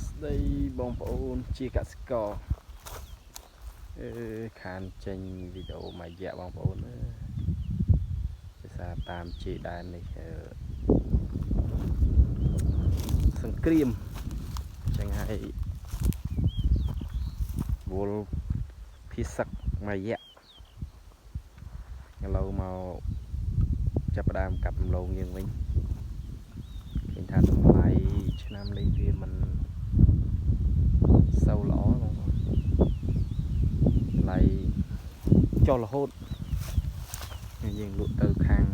ស្ដីបងប្អូនជាកសិករខានចេញវីដេអូមួយរយៈបងប្អូនភាសាតាមជាដែននេះសង្គ្រាមចឹងហើយវល់ភិសឹកមួយរយៈឥឡូវមកចាប់ផ្ដើមកាប់ដំឡូងយើងវិញឃើញថាតម្លៃឆ្នាំនេះវាមិនសូវល្អបងប្អូនថ្លៃចុះរហូតយើងលក់ទៅខាង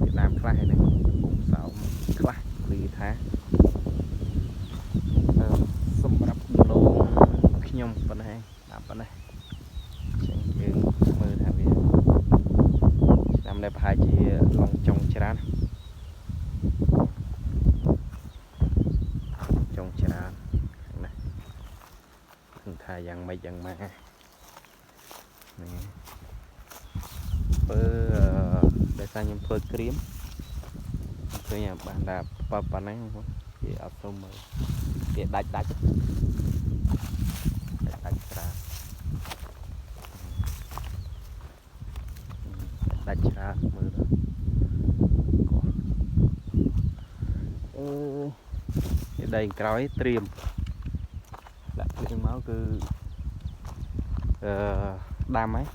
វៀតណាមខ្លះហើយហ្នឹងពុំសោមខ្លះឮថាសម្រាប់ដំឡូងខ្ញុំប៉ុណ្ណេះតាមប៉ុណ្ណេះចឹងយើងមើលថាវាឆ្នាំនេះប្រហែលជាឡងចុងច្រើនចុងច្រើនណាគឺថាយ៉ាងម៉េចយ៉ាងម៉ានេះបើដោយសារខ្ញុំធ្វើក្រៀមឃើញបានថាប៉ុណ្ណឹងគេអត់ទៅមើលគេដាច់ច្រើនដាច់ច្រើនមើលដីក្រោយត្រៀមដាក់ភ្លៀងមកគឺដាំហើយ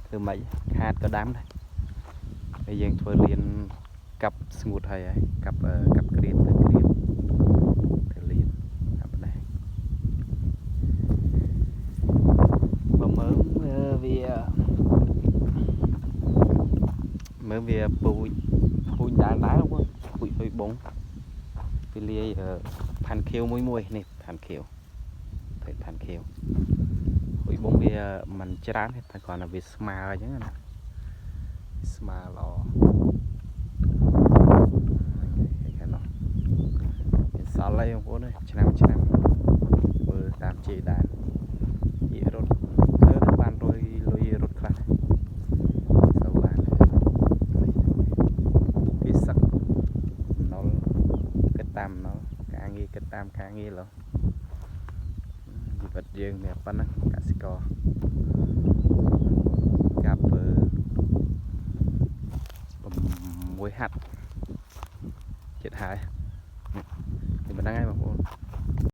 ធ្វើម៉េចខាតក៏ដាំដែរហើយយើងធ្វើលៀនកាប់ស្ងួតហើយកាប់ក្រៀមទៅក្រៀមទៅលៀនអាប់ដែរបើមើលវាពូជដើរបងពូជហុយបងពីលាយផាន់ខៀវមួយនេះផាន់ខៀវហុយបងវាមិនច្រើនទេតែគ្រាន់តែវាស្មើអញ្ចឹងណាស្មើល្អខាងនោះវាសល់ហើយបងប្អូនឆ្នាំមើលតាមជ័យដែរនិយាយរត់ធ្វើទៅបានលុយរត់ខ្លះទៅបានពីសឹកណុលគិតតាមណុលការងារគិតតាមការងារឡូវជីវិតយើងមានប៉ុណ្ណឹងកសិករកាប់6ហាត់ចិត្តហើយ